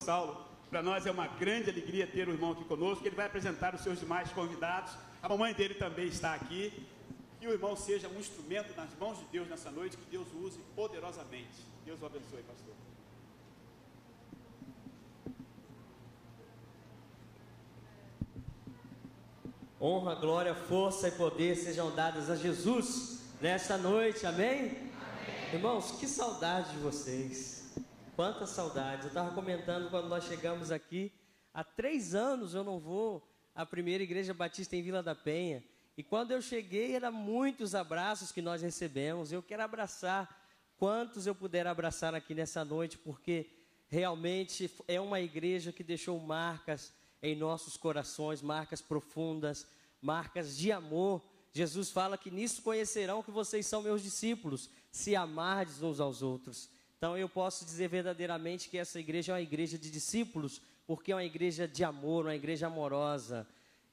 Saulo. Para nós é uma grande alegria ter o irmão aqui conosco. Ele vai apresentar os seus demais convidados. A mamãe dele também está aqui. Que o irmão seja um instrumento nas mãos de Deus nessa noite, que Deus o use poderosamente. Deus o abençoe, pastor. Honra, glória, força e poder sejam dadas a Jesus nesta noite, amém? Amém. Irmãos, que saudade de vocês, quantas saudades. Eu estava comentando quando nós chegamos aqui, há 3 anos eu não vou à primeira igreja batista em Vila da Penha, e quando eu cheguei eram muitos abraços que nós recebemos. Eu quero abraçar quantos eu puder abraçar aqui nessa noite, porque realmente é uma igreja que deixou marcas em nossos corações, marcas profundas, marcas de amor. Jesus fala que nisso conhecerão que vocês são meus discípulos, se amardes uns aos outros. Então eu posso dizer verdadeiramente que essa igreja é uma igreja de discípulos, porque é uma igreja de amor, uma igreja amorosa.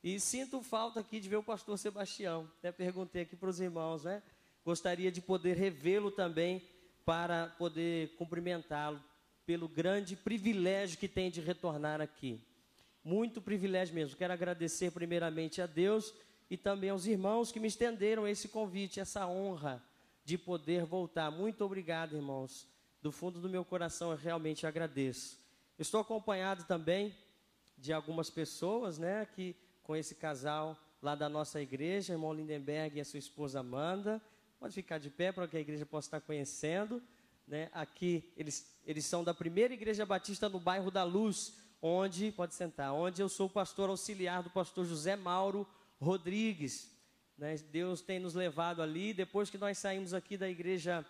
E sinto falta aqui de ver o pastor Sebastião. Até perguntei aqui para os irmãos, né? Gostaria de poder revê-lo também, para poder cumprimentá-lo, pelo grande privilégio que tem de retornar aqui. Muito privilégio mesmo. Quero agradecer primeiramente a Deus e também aos irmãos que me estenderam esse convite, essa honra de poder voltar. Muito obrigado, irmãos. Do fundo do meu coração eu realmente agradeço. Estou acompanhado também de algumas pessoas, né, que com esse casal lá da nossa igreja, irmão Lindenberg e a sua esposa Amanda. Pode ficar de pé para que a igreja possa estar conhecendo, né? Aqui eles são da primeira igreja batista no bairro da Luz, onde, pode sentar, onde eu sou o pastor auxiliar do pastor José Mauro Rodrigues, né? Deus tem nos levado ali, depois que nós saímos aqui da igreja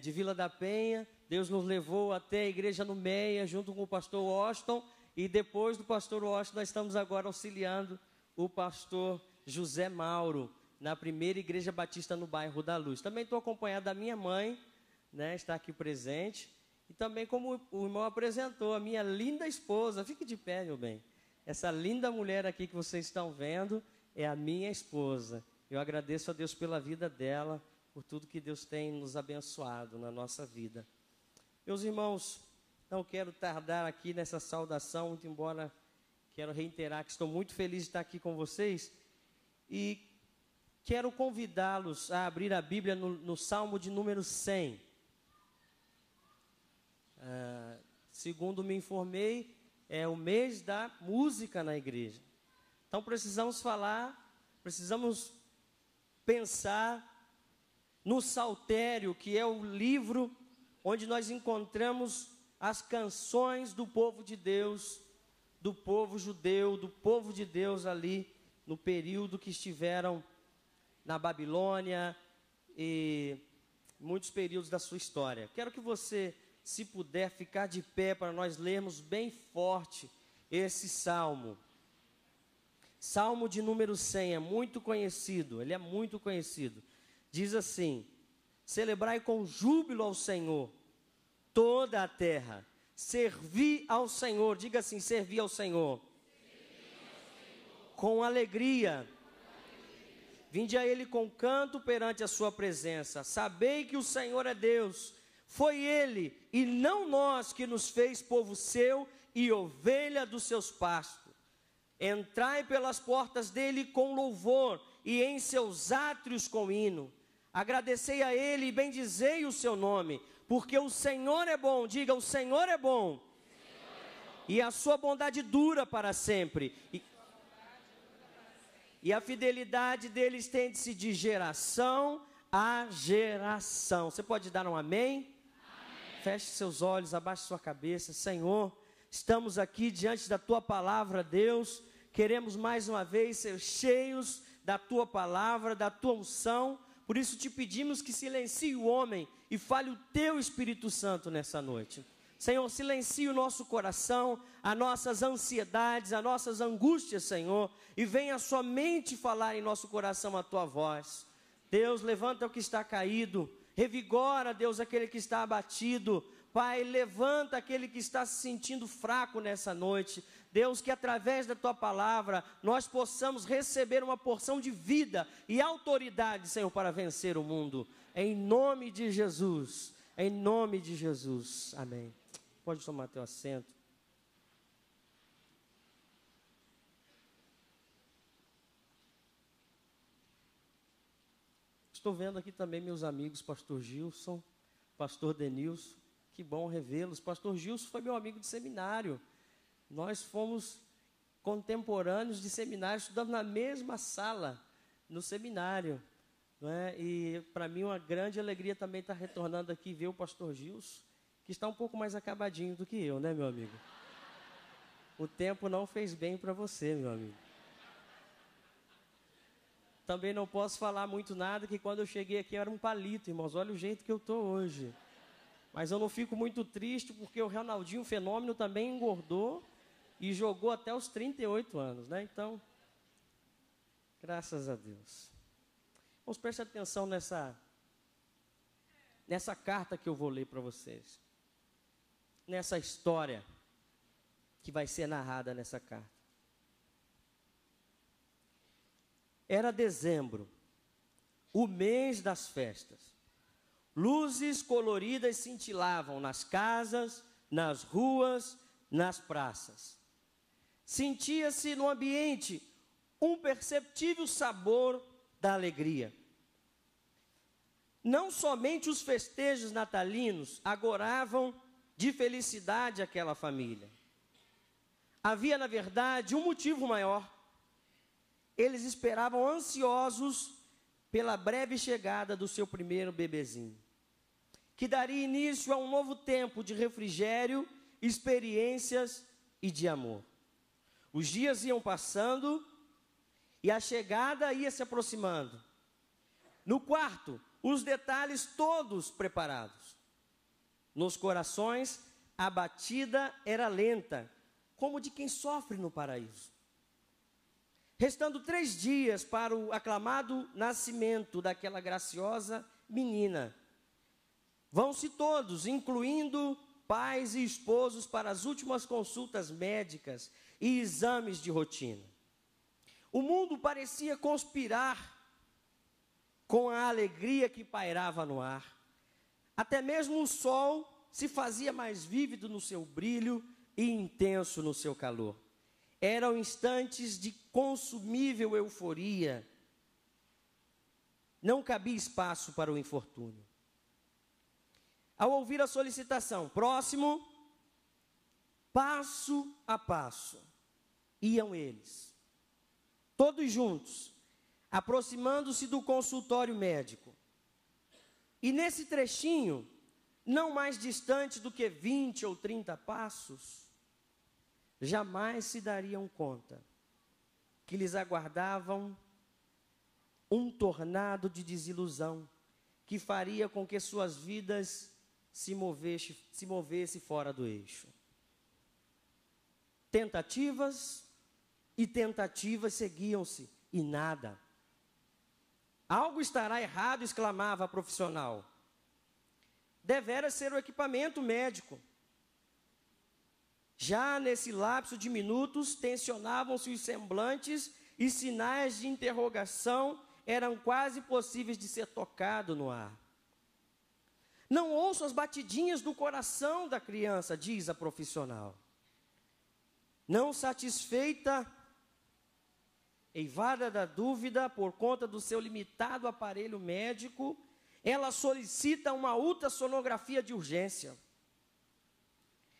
de Vila da Penha, Deus nos levou até a igreja no Meia, junto com o pastor Washington, e depois do pastor Washington nós estamos agora auxiliando o pastor José Mauro, na primeira igreja batista no bairro da Luz. Também estou acompanhado da minha mãe, né? Está aqui presente. E também, como o irmão apresentou, a minha linda esposa. Fique de pé, meu bem. Essa linda mulher aqui que vocês estão vendo é a minha esposa. Eu agradeço a Deus pela vida dela, por tudo que Deus tem nos abençoado na nossa vida. Meus irmãos, não quero tardar aqui nessa saudação, muito embora quero reiterar que estou muito feliz de estar aqui com vocês. E quero convidá-los a abrir a Bíblia no Salmo de número 100. Segundo me informei, é o mês da música na igreja. Então precisamos pensar no Saltério, que é o livro onde nós encontramos as canções do povo de Deus, do povo judeu, do povo de Deus ali no período que estiveram na Babilônia e muitos períodos da sua história. Quero que você, se puder, ficar de pé para nós lermos bem forte esse salmo. Salmo de número 100, é muito conhecido, ele é muito conhecido. Diz assim: celebrai com júbilo ao Senhor toda a terra, servi ao Senhor, diga assim, servi ao Senhor, com alegria. Vinde a Ele com canto perante a sua presença. Sabei que o Senhor é Deus. Foi Ele e não nós que nos fez povo seu e ovelha dos seus pastos. Entrai pelas portas dele com louvor e em seus átrios com hino. Agradecei a Ele e bendizei o seu nome, porque o Senhor é bom. Diga, o Senhor é bom. E a sua bondade dura para sempre. E a fidelidade dele estende-se de geração a geração. Você pode dar um amém? Amém. Feche seus olhos, abaixe sua cabeça. Senhor, estamos aqui diante da tua palavra, Deus. Queremos mais uma vez ser cheios da tua palavra, da tua unção. Por isso te pedimos que silencie o homem e fale o teu Espírito Santo nessa noite. Senhor, silencie o nosso coração, as nossas ansiedades, as nossas angústias, Senhor, e venha somente falar em nosso coração a tua voz. Deus, levanta o que está caído, revigora, Deus, aquele que está abatido. Pai, levanta aquele que está se sentindo fraco nessa noite. Deus, que através da tua palavra nós possamos receber uma porção de vida e autoridade, Senhor, para vencer o mundo. Em nome de Jesus, amém. Pode tomar teu assento. Estou vendo aqui também meus amigos, pastor Gilson, pastor Denilson. Que bom revê-los. Pastor Gilson foi meu amigo de seminário. Nós fomos contemporâneos de seminário, estudando na mesma sala, no seminário. Não é? E para mim uma grande alegria também estar retornando aqui e ver o pastor Gilson, que está um pouco mais acabadinho do que eu, né, meu amigo? O tempo não fez bem para você, meu amigo. Também não posso falar muito nada, que quando eu cheguei aqui eu era um palito, irmãos. Olha o jeito que eu estou hoje. Mas eu não fico muito triste, porque o Ronaldinho Fenômeno também engordou e jogou até os 38 anos, né? Então, graças a Deus. Vamos prestar atenção nessa carta que eu vou ler para vocês. Nessa história que vai ser narrada nessa carta. Era dezembro, o mês das festas. Luzes coloridas cintilavam nas casas, nas ruas, nas praças. Sentia-se no ambiente um perceptível sabor da alegria. Não somente os festejos natalinos agoravam de felicidade aquela família. Havia, na verdade, um motivo maior. Eles esperavam ansiosos pela breve chegada do seu primeiro bebezinho, que daria início a um novo tempo de refrigério, experiências e de amor. Os dias iam passando e a chegada ia se aproximando. No quarto, os detalhes todos preparados. Nos corações, a batida era lenta, como de quem sofre no paraíso. Restando 3 dias para o aclamado nascimento daquela graciosa menina, vão-se todos, incluindo pais e esposos, para as últimas consultas médicas e exames de rotina. O mundo parecia conspirar com a alegria que pairava no ar. Até mesmo o sol se fazia mais vívido no seu brilho e intenso no seu calor. Eram instantes de consumível euforia. Não cabia espaço para o infortúnio. Ao ouvir a solicitação, próximo, passo a passo, iam eles, todos juntos, aproximando-se do consultório médico. E nesse trechinho, não mais distante do que 20 ou 30 passos, jamais se dariam conta que lhes aguardavam um tornado de desilusão que faria com que suas vidas se movesse fora do eixo. Tentativas e tentativas seguiam-se e nada. Algo estará errado, exclamava a profissional. Devera ser o equipamento médico. Já nesse lapso de minutos, tensionavam-se os semblantes e sinais de interrogação eram quase possíveis de ser tocado no ar. Não ouço as batidinhas do coração da criança, diz a profissional. Não satisfeita, eivada da dúvida por conta do seu limitado aparelho médico, ela solicita uma ultrassonografia de urgência.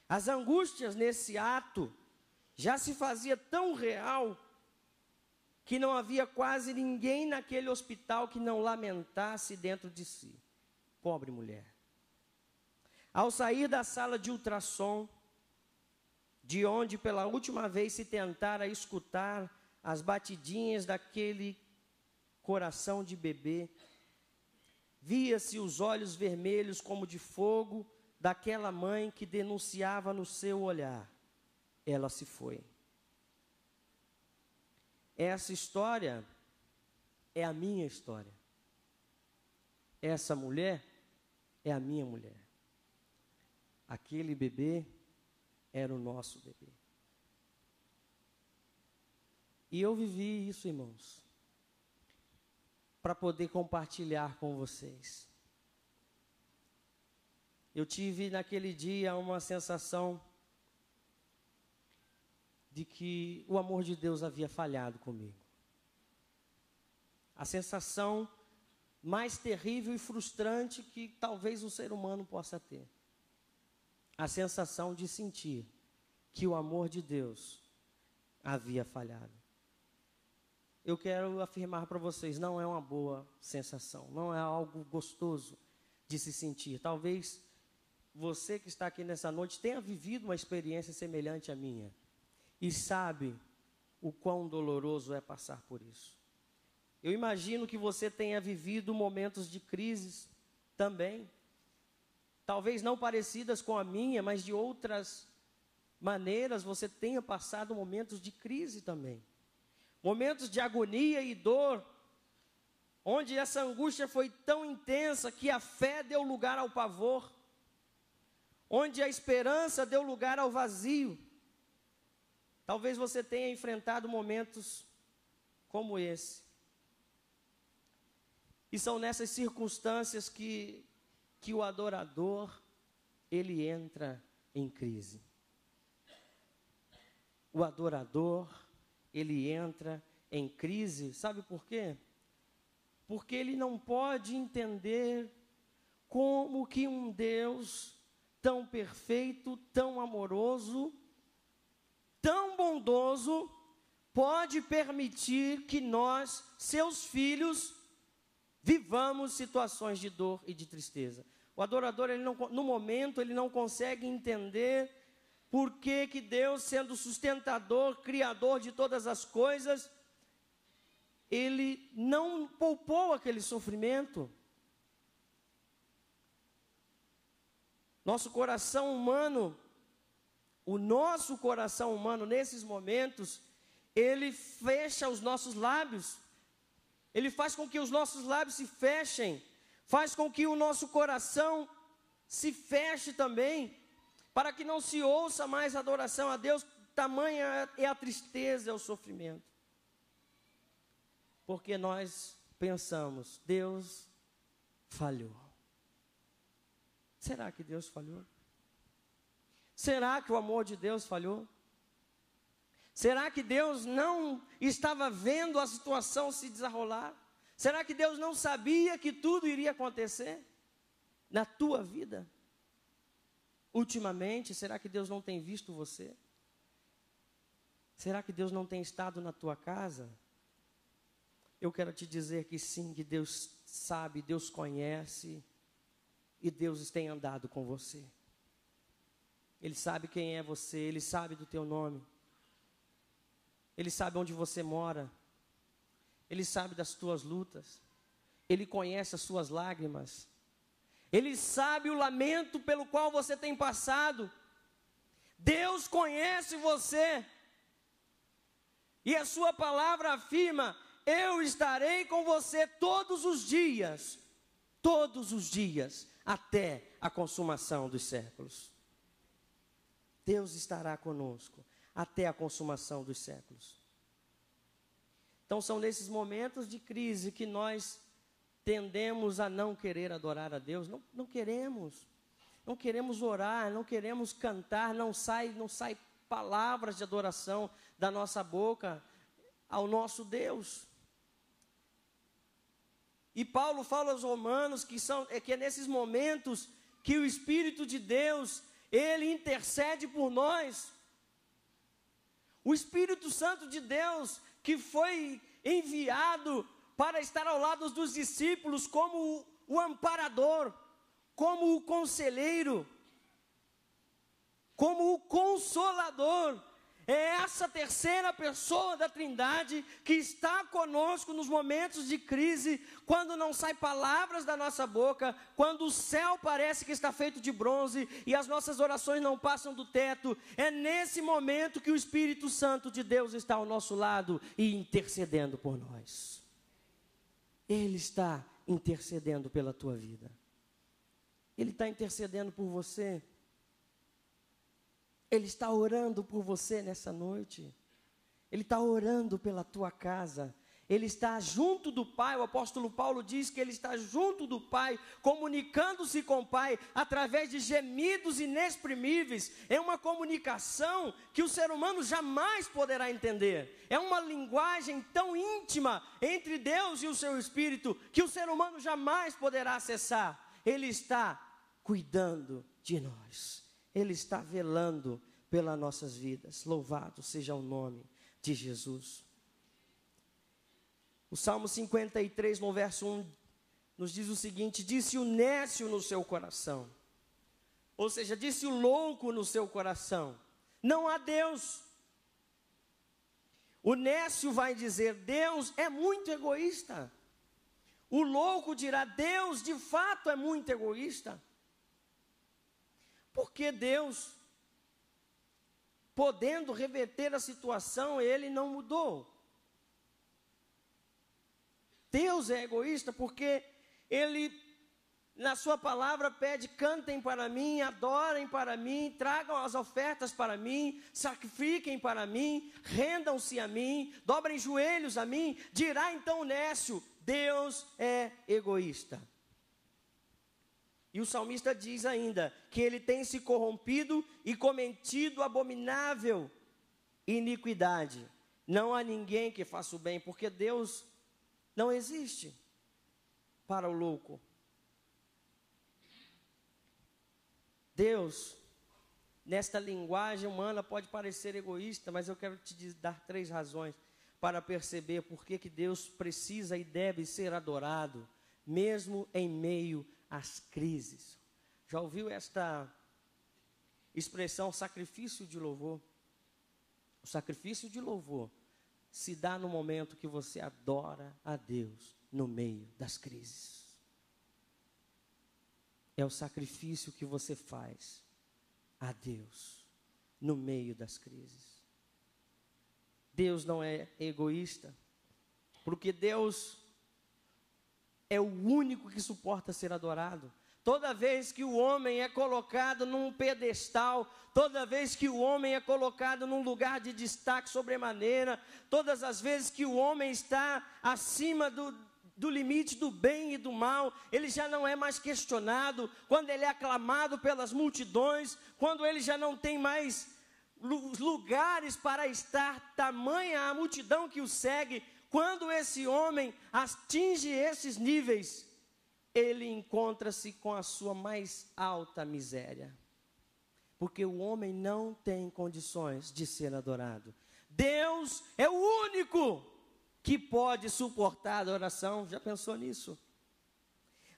As angústias nesse ato já se fazia tão real que não havia quase ninguém naquele hospital que não lamentasse dentro de si. Pobre mulher. Ao sair da sala de ultrassom, de onde pela última vez se tentara escutar as batidinhas daquele coração de bebê, via-se os olhos vermelhos como de fogo daquela mãe que denunciava no seu olhar. Ela se foi. Essa história é a minha história. Essa mulher é a minha mulher. Aquele bebê era o nosso bebê. E eu vivi isso, irmãos, para poder compartilhar com vocês. Eu tive naquele dia uma sensação de que o amor de Deus havia falhado comigo. A sensação mais terrível e frustrante que talvez um ser humano possa ter. A sensação de sentir que o amor de Deus havia falhado. Eu quero afirmar para vocês, não é uma boa sensação, não é algo gostoso de se sentir. Talvez você que está aqui nessa noite tenha vivido uma experiência semelhante à minha e sabe o quão doloroso é passar por isso. Eu imagino que você tenha vivido momentos de crises também, talvez não parecidas com a minha, mas de outras maneiras você tenha passado momentos de crise também. Momentos de agonia e dor, onde essa angústia foi tão intensa que a fé deu lugar ao pavor, onde a esperança deu lugar ao vazio. Talvez você tenha enfrentado momentos como esse. E são nessas circunstâncias que o adorador, ele entra em crise. O adorador, ele entra em crise, sabe por quê? Porque ele não pode entender como que um Deus tão perfeito, tão amoroso, tão bondoso, pode permitir que nós, seus filhos, vivamos situações de dor e de tristeza. O adorador, no momento, ele não consegue entender por que que Deus, sendo sustentador, criador de todas as coisas, ele não poupou aquele sofrimento. Nosso coração humano, o nosso coração humano, nesses momentos, ele fecha os nossos lábios. Ele faz com que os nossos lábios se fechem, faz com que o nosso coração se feche também, para que não se ouça mais a adoração a Deus, tamanha é a tristeza, é o sofrimento. Porque nós pensamos, Deus falhou. Será que Deus falhou? Será que o amor de Deus falhou? Será que Deus não estava vendo a situação se desenrolar? Será que Deus não sabia que tudo iria acontecer na tua vida? Ultimamente, será que Deus não tem visto você? Será que Deus não tem estado na tua casa? Eu quero te dizer que sim, que Deus sabe, Deus conhece e Deus tem andado com você. Ele sabe quem é você, Ele sabe do teu nome. Ele sabe onde você mora. Ele sabe das tuas lutas. Ele conhece as suas lágrimas. Ele sabe o lamento pelo qual você tem passado. Deus conhece você. E a sua palavra afirma: eu estarei com você todos os dias, até a consumação dos séculos. Deus estará conosco até a consumação dos séculos. Então são nesses momentos de crise que nós tendemos a não querer adorar a Deus. Não queremos orar, não queremos cantar, não sai palavras de adoração da nossa boca ao nosso Deus. E Paulo fala aos Romanos que é nesses momentos que o Espírito de Deus, ele intercede por nós. O Espírito Santo de Deus, que foi enviado para estar ao lado dos discípulos como o amparador, como o conselheiro, como o consolador. É essa terceira pessoa da Trindade que está conosco nos momentos de crise, quando não saem palavras da nossa boca, quando o céu parece que está feito de bronze e as nossas orações não passam do teto. É nesse momento que o Espírito Santo de Deus está ao nosso lado e intercedendo por nós. Ele está intercedendo pela tua vida. Ele está intercedendo por você. Ele está orando por você nessa noite. Ele está orando pela tua casa. Ele está junto do Pai. O apóstolo Paulo diz que ele está junto do Pai, comunicando-se com o Pai através de gemidos inexprimíveis. É uma comunicação que o ser humano jamais poderá entender. É uma linguagem tão íntima entre Deus e o seu Espírito que o ser humano jamais poderá acessar. Ele está cuidando de nós. Ele está velando pelas nossas vidas. Louvado seja o nome de Jesus. O Salmo 53, no verso 1, nos diz o seguinte: disse o nécio no seu coração, ou seja, disse o louco no seu coração, não há Deus. O nécio vai dizer, Deus é muito egoísta. O louco dirá, Deus de fato é muito egoísta. Porque Deus, podendo reverter a situação, Ele não mudou. Deus é egoísta porque Ele, na sua palavra, pede, cantem para mim, adorem para mim, tragam as ofertas para mim, sacrifiquem para mim, rendam-se a mim, dobrem joelhos a mim. Dirá então o nécio, Deus é egoísta. E o salmista diz ainda que ele tem se corrompido e cometido abominável iniquidade. Não há ninguém que faça o bem, porque Deus não existe para o louco. Deus, nesta linguagem humana, pode parecer egoísta, mas eu quero te dar 3 razões para perceber por que Deus precisa e deve ser adorado, mesmo em meio às crises. Já ouviu esta expressão, sacrifício de louvor? O sacrifício de louvor se dá no momento que você adora a Deus no meio das crises. É o sacrifício que você faz a Deus no meio das crises. Deus não é egoísta, porque Deus é o único que suporta ser adorado. Toda vez que o homem é colocado num pedestal, toda vez que o homem é colocado num lugar de destaque sobremaneira, todas as vezes que o homem está acima do limite do bem e do mal, ele já não é mais questionado, quando ele é aclamado pelas multidões, quando ele já não tem mais lugares para estar, tamanha a multidão que o segue, quando esse homem atinge esses níveis, ele encontra-se com a sua mais alta miséria, porque o homem não tem condições de ser adorado. Deus é o único que pode suportar a adoração. Já pensou nisso?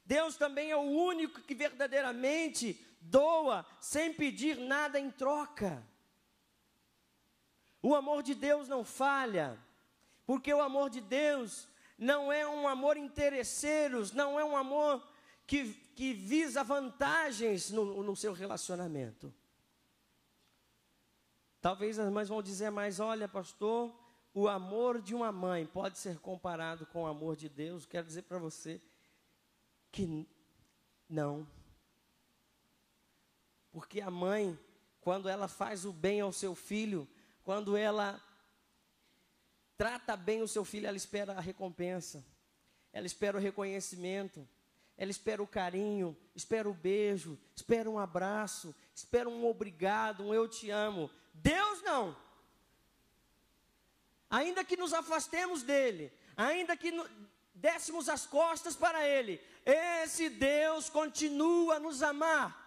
Deus também é o único que verdadeiramente doa sem pedir nada em troca. O amor de Deus não falha, porque o amor de Deus não é um amor interesseiro, não é um amor que visa vantagens no seu relacionamento. Talvez as mães vão dizer, mas olha, pastor, o amor de uma mãe pode ser comparado com o amor de Deus? Quero dizer para você que não. Porque a mãe, quando ela faz o bem ao seu filho, quando ela trata bem o seu filho, ela espera a recompensa, ela espera o reconhecimento, ela espera o carinho, espera o beijo, espera um abraço, espera um obrigado, um eu te amo. Deus não. Ainda que nos afastemos dele, ainda que dessemos as costas para ele, esse Deus continua a nos amar.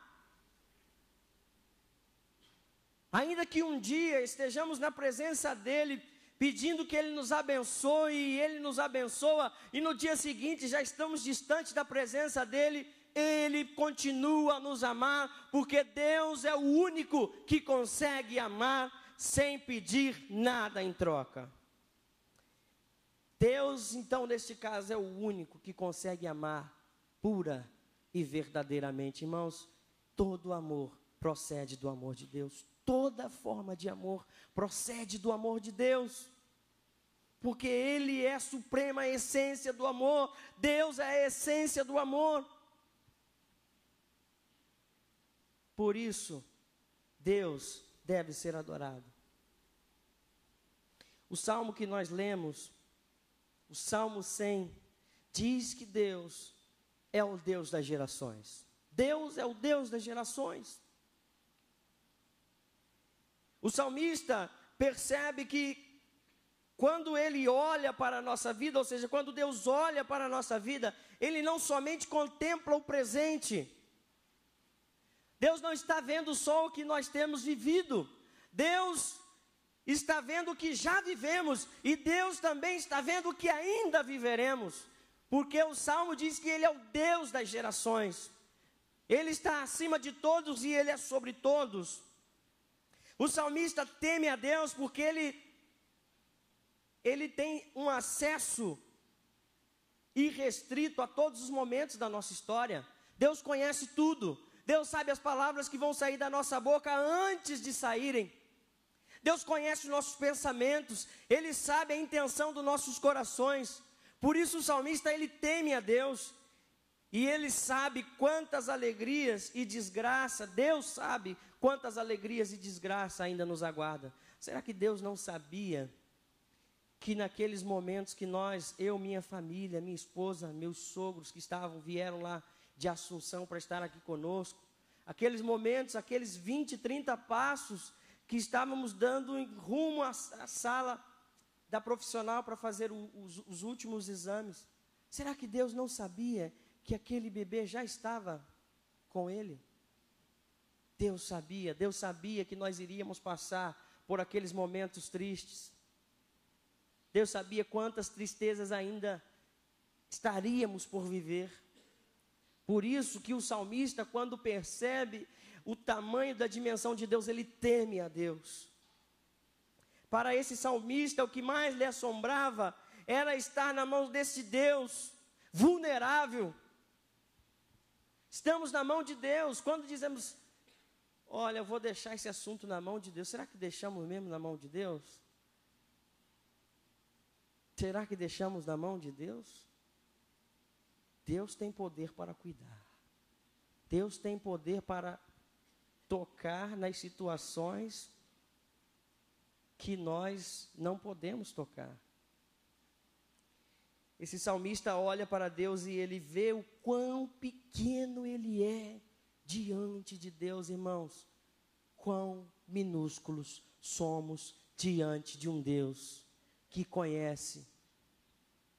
Ainda que um dia estejamos na presença dele, pedindo que ele nos abençoe, e ele nos abençoa, e no dia seguinte já estamos distantes da presença dele, ele continua a nos amar, porque Deus é o único que consegue amar sem pedir nada em troca. Deus, então, neste caso, é o único que consegue amar pura e verdadeiramente. Irmãos, todo amor procede do amor de Deus. Toda forma de amor procede do amor de Deus, porque Ele é a suprema essência do amor. Deus é a essência do amor. Por isso, Deus deve ser adorado. O salmo que nós lemos o Salmo 100, diz que Deus é o Deus das gerações. Deus é o Deus das gerações. O salmista percebe que quando ele olha para a nossa vida, ou seja, quando Deus olha para a nossa vida, Ele não somente contempla o presente. Deus não está vendo só o que nós temos vivido. Deus está vendo o que já vivemos. E Deus também está vendo o que ainda viveremos. Porque o Salmo diz que Ele é o Deus das gerações. Ele está acima de todos e Ele é sobre todos. O salmista teme a Deus porque ele tem um acesso irrestrito a todos os momentos da nossa história. Deus conhece tudo. Deus sabe as palavras que vão sair da nossa boca antes de saírem. Deus conhece os nossos pensamentos. Ele sabe a intenção dos nossos corações. Por isso o salmista, ele teme a Deus. E ele sabe quantas alegrias e desgraça, Deus sabe quantas alegrias e desgraça ainda nos aguarda. Será que Deus não sabia que naqueles momentos que eu, minha família, minha esposa, meus sogros que vieram lá de Assunção para estar aqui conosco, aqueles momentos, aqueles 20, 30 passos que estávamos dando rumo à sala da profissional para fazer os últimos exames, será que Deus não sabia que aquele bebê já estava com ele? Deus sabia que nós iríamos passar por aqueles momentos tristes. Deus sabia quantas tristezas ainda estaríamos por viver. Por isso que o salmista, quando percebe o tamanho da dimensão de Deus, ele teme a Deus. Para esse salmista, o que mais lhe assombrava era estar na mão desse Deus vulnerável. Estamos na mão de Deus. Quando dizemos, olha, eu vou deixar esse assunto na mão de Deus, será que deixamos mesmo na mão de Deus? Será que deixamos na mão de Deus? Deus tem poder para cuidar. Deus tem poder para tocar nas situações que nós não podemos tocar. Esse salmista olha para Deus e ele vê o quão pequeno ele é diante de Deus, irmãos. Quão minúsculos somos diante de um Deus que conhece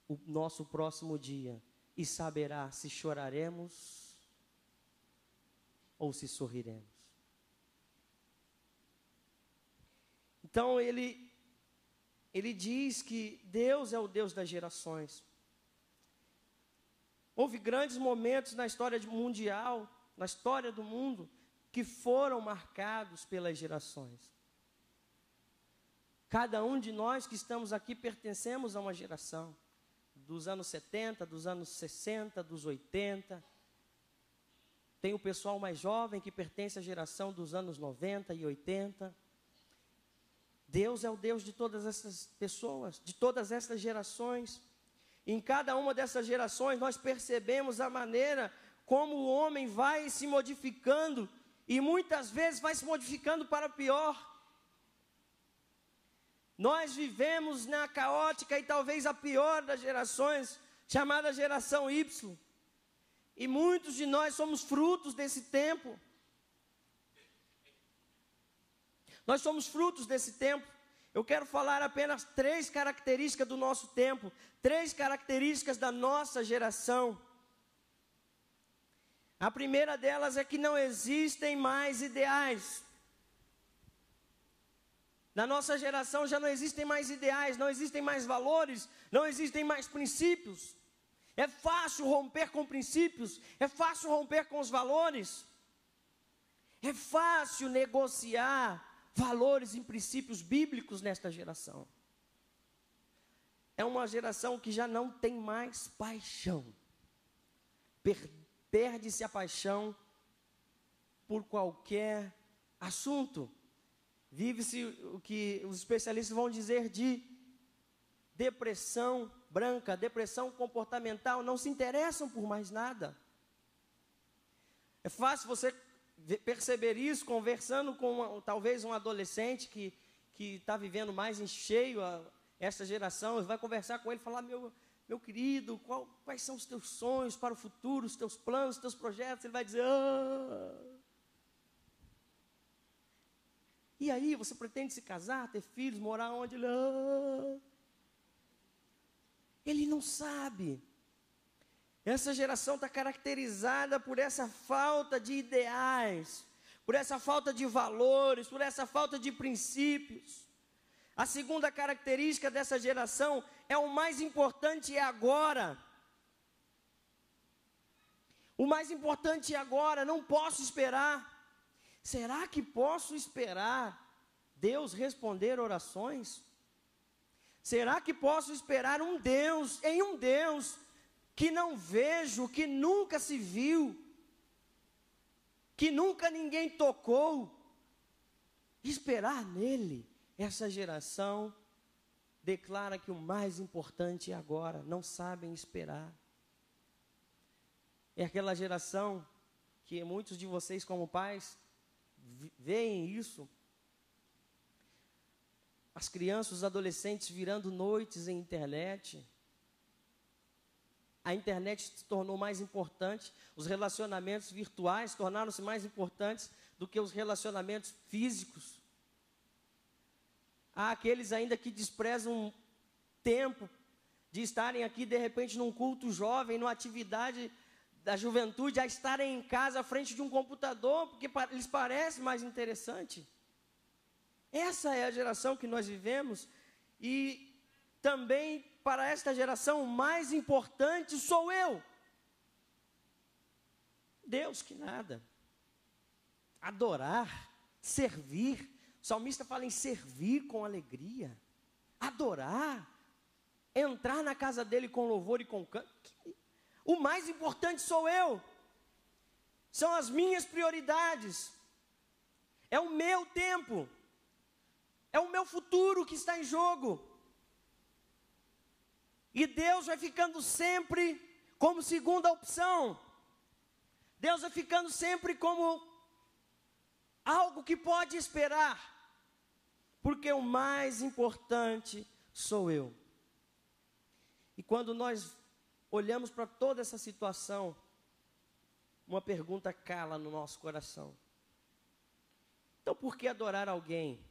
o nosso próximo dia e saberá se choraremos ou se sorriremos. Então ele diz que Deus é o Deus das gerações. Houve grandes momentos na história mundial, na história do mundo, que foram marcados pelas gerações. Cada um de nós que estamos aqui pertencemos a uma geração, dos anos 70, dos anos 60, dos 80. Tem o pessoal mais jovem que pertence à geração dos anos 90 e 80. Deus é o Deus de todas essas pessoas, de todas essas gerações. Em cada uma dessas gerações nós percebemos a maneira como o homem vai se modificando e muitas vezes vai se modificando para pior. Nós vivemos na caótica e talvez a pior das gerações, chamada geração Y. E muitos de nós somos frutos desse tempo. Nós somos frutos desse tempo. Eu quero falar apenas 3 características do nosso tempo, 3 características da nossa geração. A primeira delas é que não existem mais ideais. Na nossa geração já não existem mais ideais, não existem mais valores, não existem mais princípios. É fácil romper com princípios, é fácil romper com os valores. É fácil negociar valores e princípios bíblicos nesta geração. É uma geração que já não tem mais paixão. Perde-se a paixão por qualquer assunto. Vive-se o que os especialistas vão dizer de depressão branca, depressão comportamental, não se interessam por mais nada. É fácil você perceber isso conversando com talvez um adolescente que está vivendo mais em cheio essa geração, vai conversar com ele, falar, meu querido, quais são os teus sonhos para o futuro, os teus planos, os teus projetos? Ele vai dizer, E aí, você pretende se casar, ter filhos, morar onde? Ele não sabe. Essa geração está caracterizada por essa falta de ideais, por essa falta de valores, por essa falta de princípios. A segunda característica dessa geração é o mais importante é agora. O mais importante é agora, não posso esperar. Será que posso esperar Deus responder orações? Será que posso esperar um Deus que não vejo, que nunca se viu, que nunca ninguém tocou? Esperar nele? Essa geração declara que o mais importante é agora, não sabem esperar. É aquela geração que muitos de vocês como pais veem isso. As crianças, os adolescentes virando noites em internet. A internet se tornou mais importante, os relacionamentos virtuais tornaram-se mais importantes do que os relacionamentos físicos. Há aqueles ainda que desprezam tempo de estarem aqui, de repente, num culto jovem, numa atividade da juventude, a estarem em casa à frente de um computador, porque lhes parece mais interessante. Essa é a geração que nós vivemos, e também para esta geração o mais importante sou eu. Deus que nada. Adorar, servir. O salmista fala em servir com alegria, adorar, entrar na casa dele com louvor e com canto. O mais importante sou eu, são as minhas prioridades, é o meu tempo, é o meu futuro que está em jogo. E Deus vai ficando sempre como segunda opção, Deus vai ficando sempre como algo que pode esperar, porque o mais importante sou eu. E quando nós olhamos para toda essa situação, uma pergunta cala no nosso coração. Então, por que adorar alguém?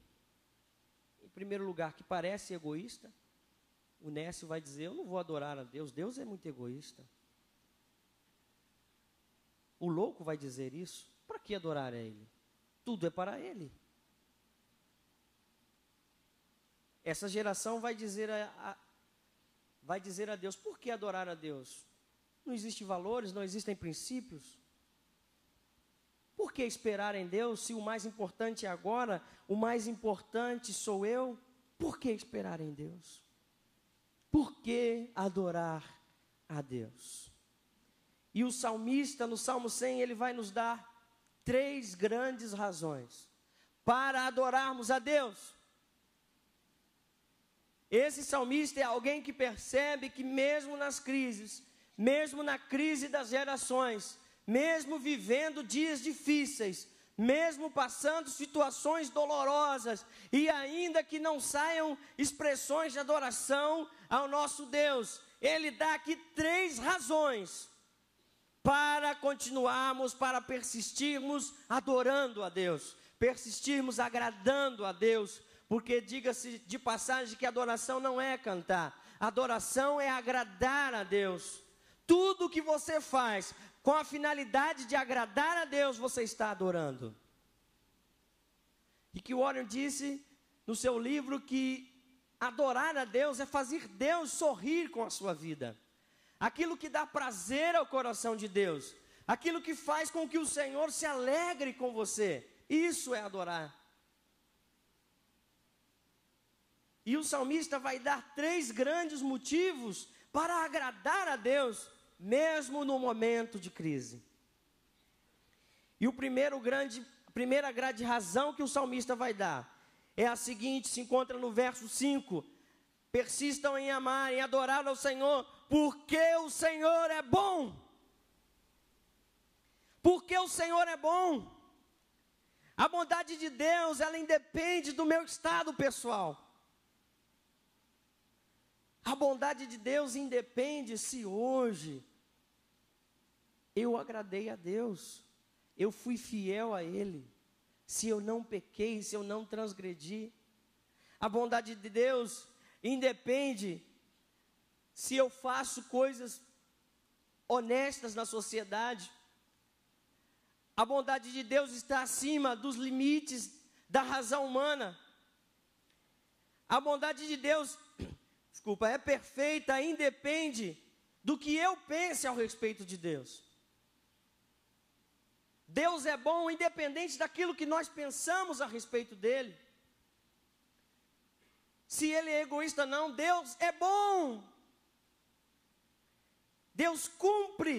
Em primeiro lugar, que parece egoísta. O nécio vai dizer, eu não vou adorar a Deus, Deus é muito egoísta. O louco vai dizer isso, para que adorar a Ele? Tudo é para Ele. Essa geração vai dizer a Deus, por que adorar a Deus? Não existem valores, não existem princípios. Por que esperar em Deus se o mais importante é agora, o mais importante sou eu? Por que esperar em Deus? Por que adorar a Deus? E o salmista, no Salmo 100, ele vai nos dar 3 grandes razões para adorarmos a Deus. Esse salmista é alguém que percebe que mesmo nas crises, mesmo na crise das gerações, mesmo vivendo dias difíceis, mesmo passando situações dolorosas, e ainda que não saiam expressões de adoração ao nosso Deus, ele dá aqui 3 razões para continuarmos, para persistirmos adorando a Deus, persistirmos agradando a Deus, porque diga-se de passagem que adoração não é cantar, adoração é agradar a Deus. Tudo que você faz com a finalidade de agradar a Deus, você está adorando. E que Warren disse no seu livro que adorar a Deus é fazer Deus sorrir com a sua vida. Aquilo que dá prazer ao coração de Deus, aquilo que faz com que o Senhor se alegre com você, isso é adorar. E o salmista vai dar 3 grandes motivos para agradar a Deus, mesmo no momento de crise. E a primeira grande razão que o salmista vai dar é a seguinte, se encontra no verso 5. Persistam em amar, em adorar ao Senhor, porque o Senhor é bom. Porque o Senhor é bom. A bondade de Deus, ela independe do meu estado pessoal. A bondade de Deus independe se hoje eu agradei a Deus, eu fui fiel a Ele, se eu não pequei, se eu não transgredi. A bondade de Deus independe se eu faço coisas honestas na sociedade. A bondade de Deus está acima dos limites da razão humana. A bondade de Deus, é perfeita, independe do que eu pense ao respeito de Deus. Deus é bom independente daquilo que nós pensamos a respeito dele. Se ele é egoísta, não, Deus é bom. Deus cumpre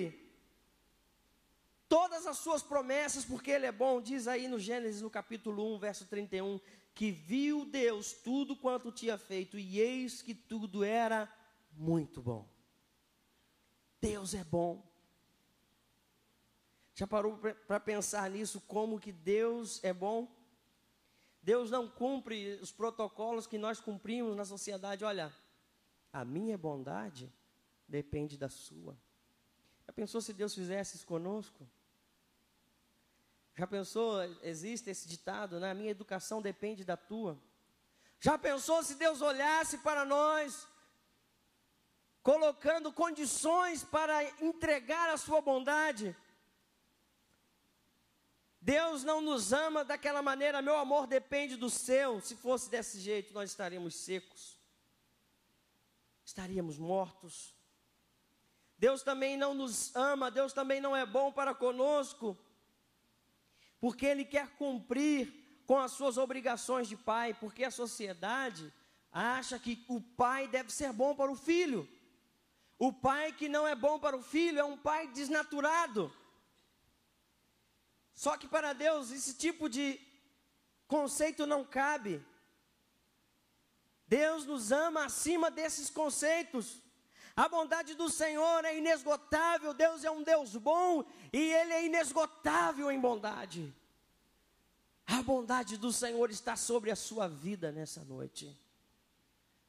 todas as suas promessas, porque ele é bom. Diz aí no Gênesis, no capítulo 1, verso 31, que viu Deus tudo quanto tinha feito, e eis que tudo era muito bom. Deus é bom. Já parou para pensar nisso, como que Deus é bom? Deus não cumpre os protocolos que nós cumprimos na sociedade. Olha, a minha bondade depende da sua. Já pensou se Deus fizesse isso conosco? Já pensou, existe esse ditado, né? A minha educação depende da tua. Já pensou se Deus olhasse para nós, colocando condições para entregar a sua bondade? Deus não nos ama daquela maneira, meu amor depende do seu. Se fosse desse jeito, nós estaríamos secos, estaríamos mortos. Deus também não nos ama, Deus também não é bom para conosco, porque Ele quer cumprir com as suas obrigações de pai, porque a sociedade acha que o pai deve ser bom para o filho. O pai que não é bom para o filho é um pai desnaturado. Só que para Deus esse tipo de conceito não cabe. Deus nos ama acima desses conceitos. A bondade do Senhor é inesgotável. Deus é um Deus bom e Ele é inesgotável em bondade. A bondade do Senhor está sobre a sua vida nessa noite.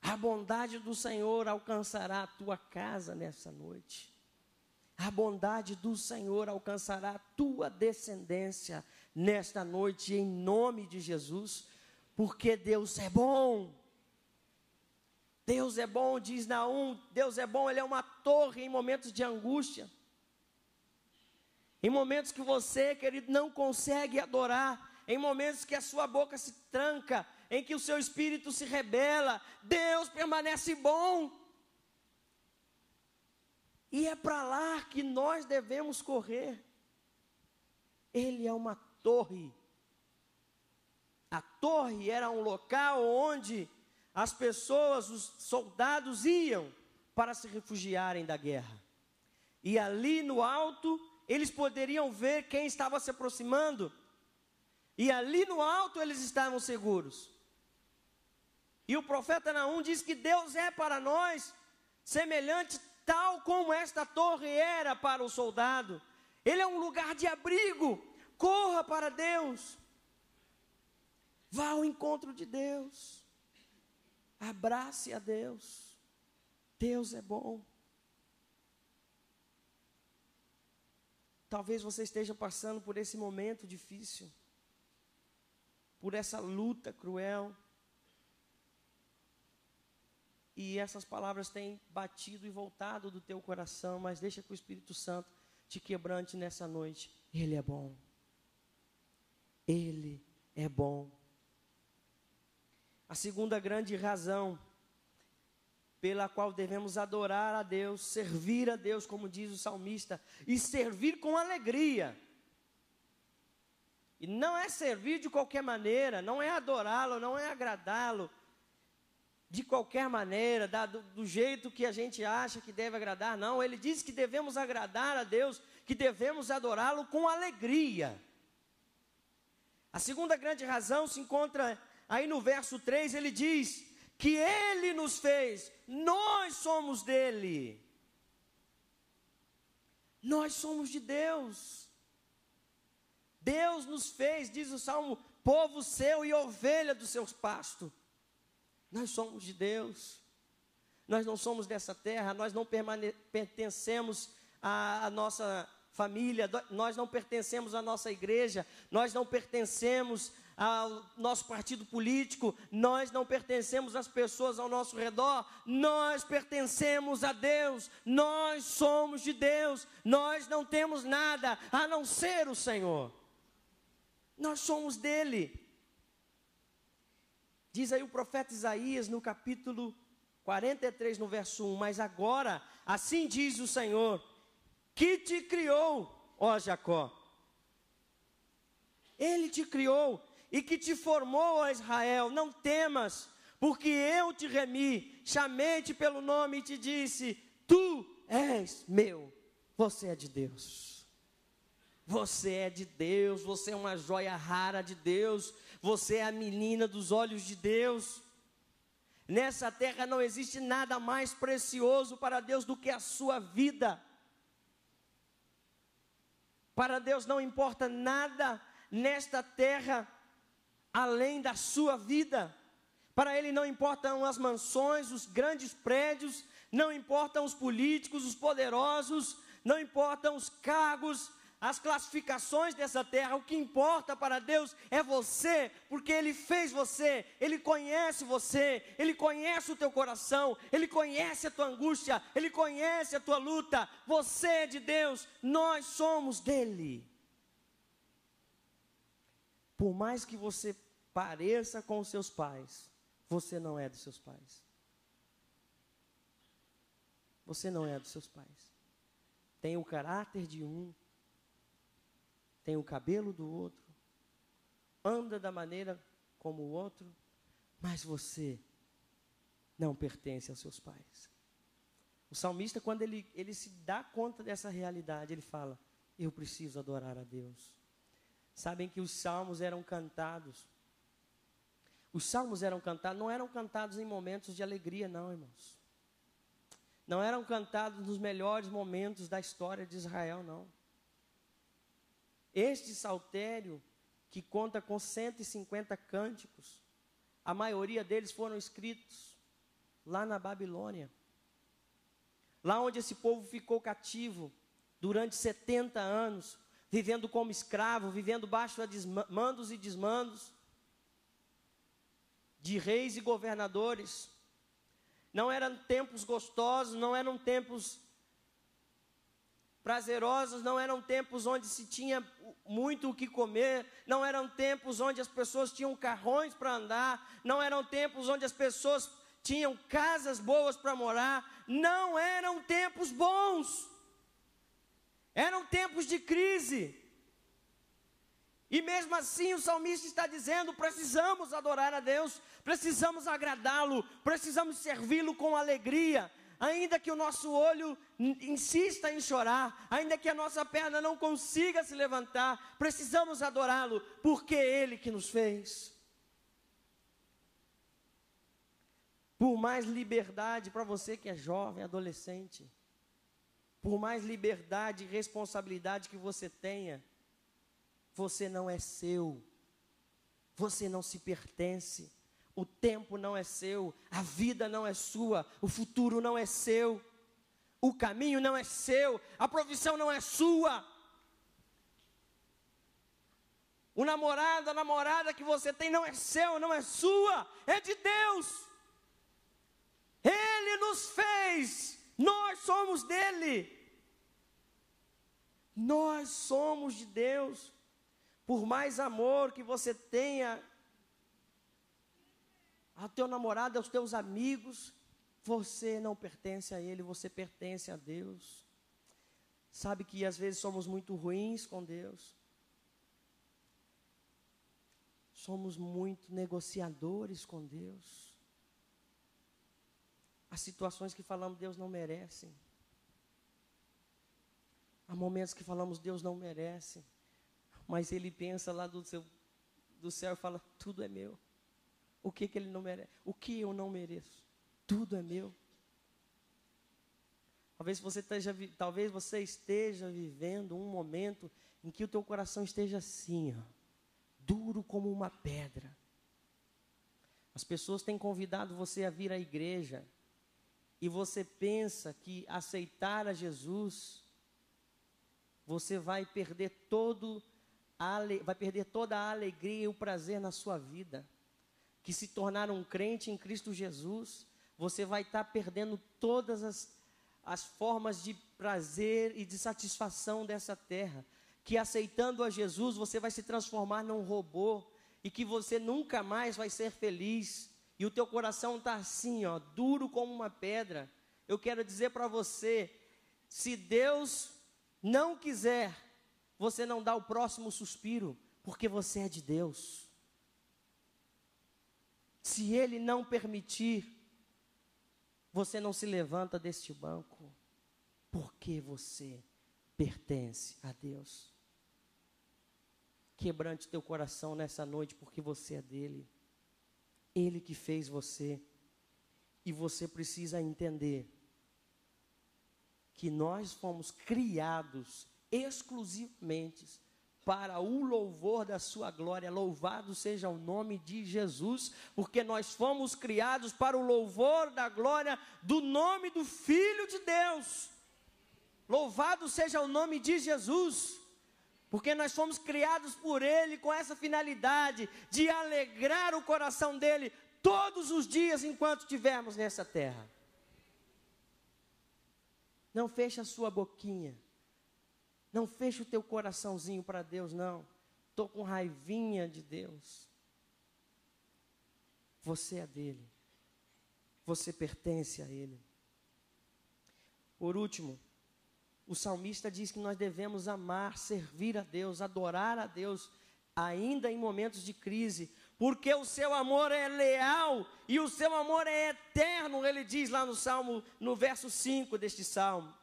A bondade do Senhor alcançará a tua casa nessa noite. A bondade do Senhor alcançará a tua descendência nesta noite, em nome de Jesus, porque Deus é bom. Deus é bom, diz Naum, Deus é bom, Ele é uma torre em momentos de angústia. Em momentos que você, querido, não consegue adorar, em momentos que a sua boca se tranca, em que o seu espírito se rebela, Deus permanece bom. E é para lá que nós devemos correr. Ele é uma torre. A torre era um local onde as pessoas, os soldados iam para se refugiarem da guerra. E ali no alto, eles poderiam ver quem estava se aproximando. E ali no alto eles estavam seguros. E o profeta Naum diz que Deus é para nós semelhante tal como esta torre era para o soldado. Ele é um lugar de abrigo. Corra para Deus. Vá ao encontro de Deus. Abrace a Deus. Deus é bom. Talvez você esteja passando por esse momento difícil, por essa luta cruel. E essas palavras têm batido e voltado do teu coração, mas deixa que o Espírito Santo te quebrante nessa noite. Ele é bom. Ele é bom. A segunda grande razão pela qual devemos adorar a Deus, servir a Deus, como diz o salmista, e servir com alegria. E não é servir de qualquer maneira, não é adorá-lo, não é agradá-lo de qualquer maneira, do jeito que a gente acha que deve agradar, não. Ele diz que devemos agradar a Deus, que devemos adorá-lo com alegria. A segunda grande razão se encontra aí no verso 3, ele diz que Ele nos fez, nós somos dele. Nós somos de Deus. Deus nos fez, diz o Salmo, povo seu e ovelha dos seus pastos. Nós somos de Deus. nós não somos dessa terra, nós não pertencemos à nossa família, nós não pertencemos à nossa igreja, nós não pertencemos ao nosso partido político, nós não pertencemos às pessoas ao nosso redor, nós pertencemos a Deus, nós somos de Deus, nós não temos nada a não ser o Senhor, nós somos dele. Diz aí o profeta Isaías no capítulo 43, no verso 1, mas agora, assim diz o Senhor, que te criou, ó Jacó, Ele te criou, e que te formou, ó Israel, não temas, porque eu te remi, chamei-te pelo nome e te disse, tu és meu, você é de Deus, você é de Deus, você é uma joia rara de Deus, você é a menina dos olhos de Deus. Nessa terra não existe nada mais precioso para Deus do que a sua vida. Para Deus não importa nada nesta terra além da sua vida. Para Ele não importam as mansões, os grandes prédios, não importam os políticos, os poderosos, não importam os cargos, as classificações dessa terra. O que importa para Deus é você, porque Ele fez você, Ele conhece você, Ele conhece o teu coração, Ele conhece a tua angústia, Ele conhece a tua luta. Você é de Deus, nós somos dEle. Por mais que você pareça com os seus pais, você não é dos seus pais. Você não é dos seus pais. Tem o caráter de um, tem o cabelo do outro, anda da maneira como o outro, mas você não pertence aos seus pais. O salmista, quando ele se dá conta dessa realidade, ele fala, eu preciso adorar a Deus. Sabem que os salmos eram cantados. Os salmos eram cantados, não eram cantados em momentos de alegria, não, irmãos. Não eram cantados nos melhores momentos da história de Israel, não. Este saltério, que conta com 150 cânticos, a maioria deles foram escritos lá na Babilônia. Lá onde esse povo ficou cativo durante 70 anos, vivendo como escravo, vivendo baixo a mandos e desmandos de reis e governadores. Não eram tempos gostosos, não eram tempos prazerosos, não eram tempos onde se tinha muito o que comer, não eram tempos onde as pessoas tinham carrões para andar, não eram tempos onde as pessoas tinham casas boas para morar, não eram tempos bons, eram tempos de crise. E mesmo assim o salmista está dizendo, precisamos adorar a Deus, precisamos agradá-lo, precisamos servi-lo com alegria, ainda que o nosso olho insista em chorar, ainda que a nossa perna não consiga se levantar, precisamos adorá-lo, porque é Ele que nos fez. Por mais liberdade para você que é jovem, adolescente, por mais liberdade e responsabilidade que você tenha, você não é seu, você não se pertence, o tempo não é seu, a vida não é sua, o futuro não é seu, o caminho não é seu, a profissão não é sua. O namorado, a namorada que você tem não é seu, não é sua, é de Deus. Ele nos fez, nós somos dele, nós somos de Deus. Por mais amor que você tenha ao teu namorado, aos teus amigos, você não pertence a ele, você pertence a Deus. Sabe que às vezes somos muito ruins com Deus. Somos muito negociadores com Deus. Há situações que falamos, Deus não merece. Há momentos que falamos, Deus não merece. Mas Ele pensa lá do céu e fala, tudo é meu. O que Ele não merece? O que eu não mereço? Tudo é meu. Talvez você esteja vivendo um momento em que o teu coração esteja assim, ó, duro como uma pedra. As pessoas têm convidado você a vir à igreja, e você pensa que aceitar a Jesus, você vai perder toda a alegria e o prazer na sua vida, que se tornar um crente em Cristo Jesus, você vai estar perdendo todas as formas de prazer e de satisfação dessa terra, que aceitando a Jesus, você vai se transformar num robô, e que você nunca mais vai ser feliz, e o teu coração está assim, ó, duro como uma pedra. Eu quero dizer para você, se Deus não quiser, você não dá o próximo suspiro, porque você é de Deus. Se Ele não permitir, você não se levanta deste banco, porque você pertence a Deus. Quebrante teu coração nessa noite, porque você é dele. Ele que fez você. E você precisa entender que nós fomos criados exclusivamente para o louvor da sua glória. Louvado seja o nome de Jesus, porque nós fomos criados para o louvor da glória do nome do Filho de Deus. Louvado seja o nome de Jesus, porque nós fomos criados por Ele com essa finalidade de alegrar o coração dEle todos os dias enquanto estivermos nessa terra. Não feche a sua boquinha, não feche o teu coraçãozinho para Deus, não. Estou com raivinha de Deus. Você é dele, você pertence a Ele. Por último, o salmista diz que nós devemos amar, servir a Deus, adorar a Deus, ainda em momentos de crise, porque o seu amor é leal e o seu amor é eterno, ele diz lá no Salmo, no verso 5 deste Salmo.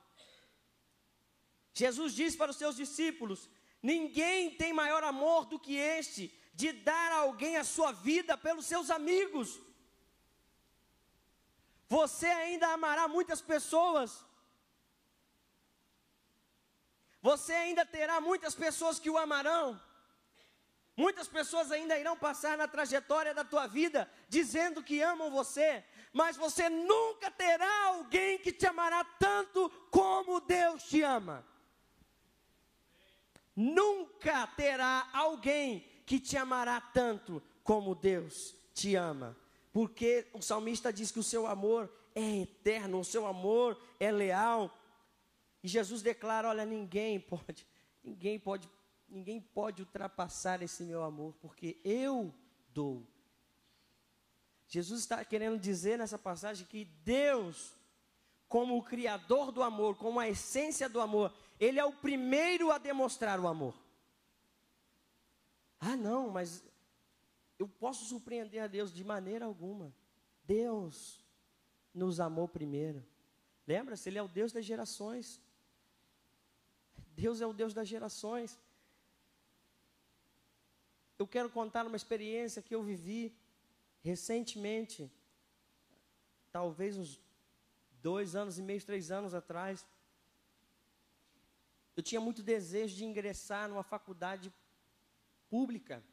Jesus diz para os seus discípulos: ninguém tem maior amor do que este, de dar a alguém a sua vida pelos seus amigos. Você ainda amará muitas pessoas, você ainda terá muitas pessoas que o amarão. Muitas pessoas ainda irão passar na trajetória da tua vida dizendo que amam você, mas você nunca terá alguém que te amará tanto como Deus te ama. Nunca terá alguém que te amará tanto como Deus te ama, porque o salmista diz que o seu amor é eterno, o seu amor é leal. E Jesus declara: olha, ninguém pode ultrapassar esse meu amor, porque eu dou. Jesus está querendo dizer nessa passagem que Deus, como o criador do amor, como a essência do amor, Ele é o primeiro a demonstrar o amor. Ah, não, mas eu posso surpreender a Deus? De maneira alguma. Deus nos amou primeiro. Lembra-se, Ele é o Deus das gerações. Deus é o Deus das gerações. Eu quero contar uma experiência que eu vivi recentemente, talvez uns 2 anos e meio, 3 anos atrás. Eu tinha muito desejo de ingressar numa faculdade pública,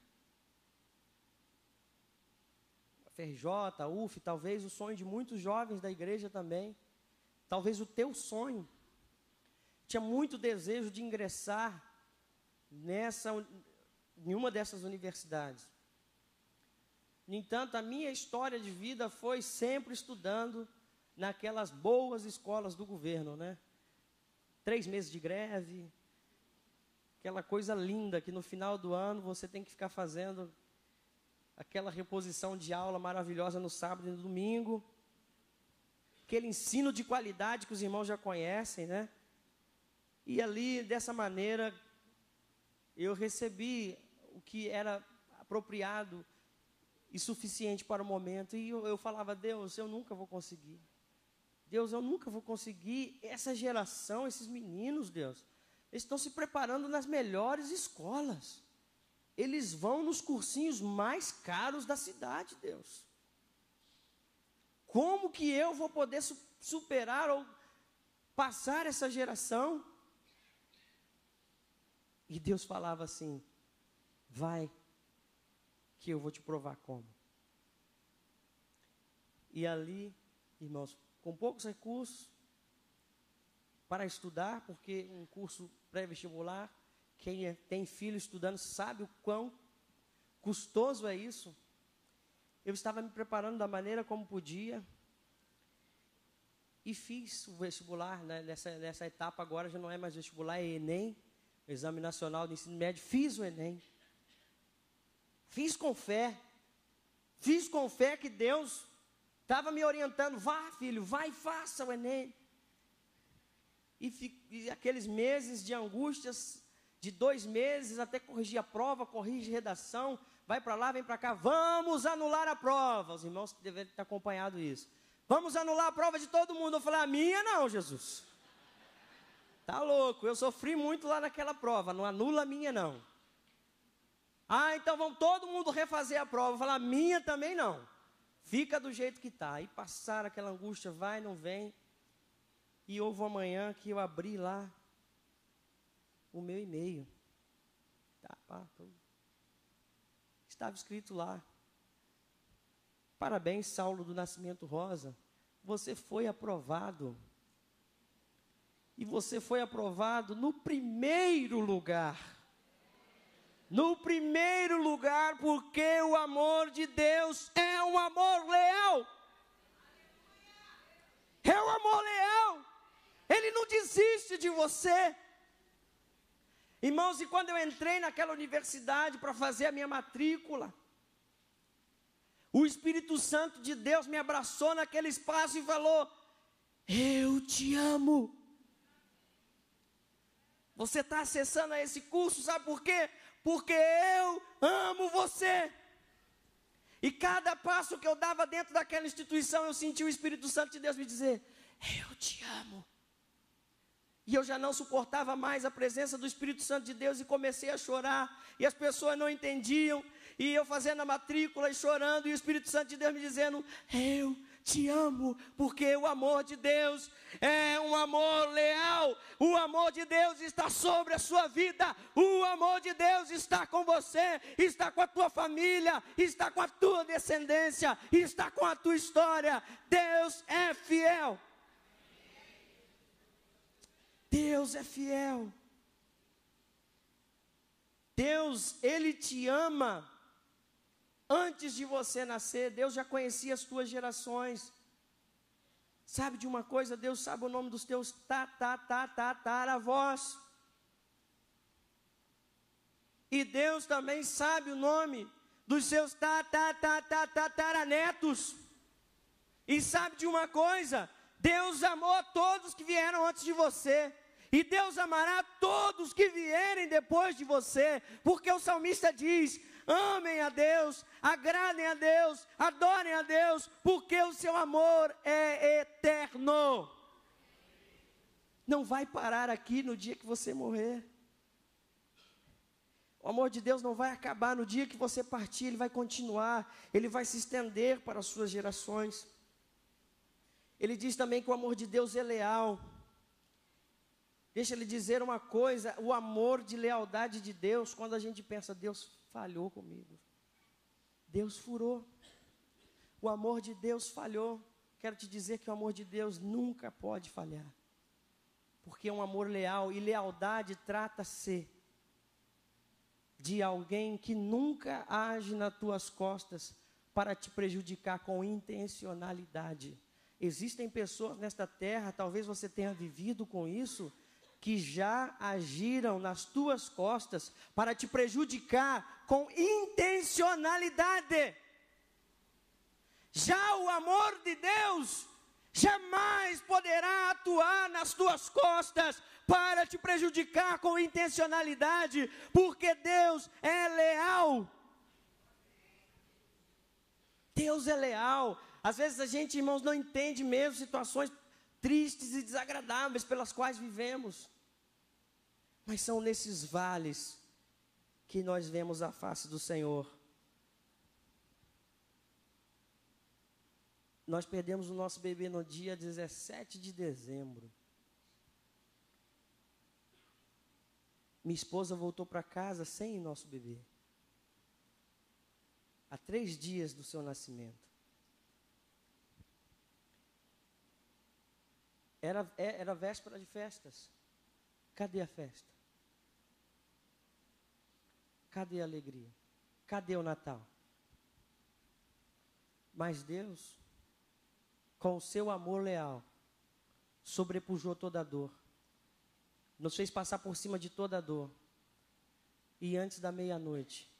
FRJ, UF, talvez o sonho de muitos jovens da igreja também, talvez o teu sonho. Tinha muito desejo de ingressar em uma dessas universidades. No entanto, a minha história de vida foi sempre estudando naquelas boas escolas do governo, né? 3 meses de greve, aquela coisa linda que no final do ano você tem que ficar fazendo aquela reposição de aula maravilhosa no sábado e no domingo, aquele ensino de qualidade que os irmãos já conhecem, né? E ali, dessa maneira, eu recebi o que era apropriado e suficiente para o momento. E eu falava: Deus, eu nunca vou conseguir. Deus, eu nunca vou conseguir. Essa geração, esses meninos, Deus, eles estão se preparando nas melhores escolas. Eles vão nos cursinhos mais caros da cidade, Deus. Como que eu vou poder superar ou passar essa geração? E Deus falava assim: vai, que eu vou te provar como. E ali, irmãos, com poucos recursos para estudar, porque um curso pré-vestibular, quem tem filho estudando sabe o quão custoso é isso. Eu estava me preparando da maneira como podia e fiz o vestibular, né? Nessa etapa agora já não é mais vestibular, é Enem, Exame Nacional de Ensino Médio. Fiz o Enem. Fiz com fé que Deus estava me orientando. Vá, filho, vai e faça o Enem. E aqueles meses de angústias, de 2 meses, até corrigir a prova, corrige redação, vai para lá, vem para cá, vamos anular a prova. Os irmãos devem ter acompanhado isso. Vamos anular a prova de todo mundo. Eu falei, a minha não, Jesus. Tá louco, eu sofri muito lá naquela prova, não anula a minha não. Ah, então vamos todo mundo refazer a prova. Eu falei, a minha também não. Fica do jeito que está. Aí passaram aquela angústia, vai, não vem. E houve uma manhã que eu abri lá o meu e-mail. Estava escrito lá: parabéns, Saulo do Nascimento Rosa, você foi aprovado. E você foi aprovado no primeiro lugar. No primeiro lugar, porque o amor de Deus é um amor leal. É um amor leal. Ele não desiste de você. Irmãos, e quando eu entrei naquela universidade para fazer a minha matrícula, o Espírito Santo de Deus me abraçou naquele espaço e falou: eu te amo. Você está acessando a esse curso, sabe por quê? Porque eu amo você. E cada passo que eu dava dentro daquela instituição, eu senti o Espírito Santo de Deus me dizer: eu te amo. E eu já não suportava mais a presença do Espírito Santo de Deus e comecei a chorar. E as pessoas não entendiam. E eu fazendo a matrícula e chorando. E o Espírito Santo de Deus me dizendo: eu te amo, porque o amor de Deus é um amor leal. O amor de Deus está sobre a sua vida. O amor de Deus está com você, está com a tua família, está com a tua descendência, está com a tua história. Deus é fiel. Deus é fiel. Deus, Ele te ama. Antes de você nascer, Deus já conhecia as tuas gerações. Sabe de uma coisa? Deus sabe o nome dos teus tataravós. E Deus também sabe o nome dos seus tataranetos. E sabe de uma coisa? Deus amou todos que vieram antes de você. E Deus amará todos que vierem depois de você. Porque o salmista diz: amem a Deus, agradem a Deus, adorem a Deus, porque o seu amor é eterno. Não vai parar aqui no dia que você morrer. O amor de Deus não vai acabar no dia que você partir, ele vai continuar, ele vai se estender para as suas gerações. Ele diz também que o amor de Deus é leal. Deixa ele dizer uma coisa: o amor de lealdade de Deus, quando a gente pensa, Deus falhou comigo, Deus furou, o amor de Deus falhou. Quero te dizer que o amor de Deus nunca pode falhar, porque é um amor leal. E lealdade trata-se de alguém que nunca age nas tuas costas para te prejudicar com intencionalidade. Existem pessoas nesta terra, talvez você tenha vivido com isso, que já agiram nas tuas costas para te prejudicar com intencionalidade. Já o amor de Deus jamais poderá atuar nas tuas costas para te prejudicar com intencionalidade, porque Deus é leal. Deus é leal. Às vezes a gente, irmãos, não entende mesmo situações tristes e desagradáveis pelas quais vivemos. Mas são nesses vales que nós vemos a face do Senhor. Nós perdemos o nosso bebê no dia 17 de dezembro. Minha esposa voltou para casa sem o nosso bebê. Há 3 dias do seu nascimento. Era véspera de festas. Cadê a festa? Cadê a alegria? Cadê o Natal? Mas Deus, com o seu amor leal, sobrepujou toda a dor, nos fez passar por cima de toda a dor, e antes da meia-noite,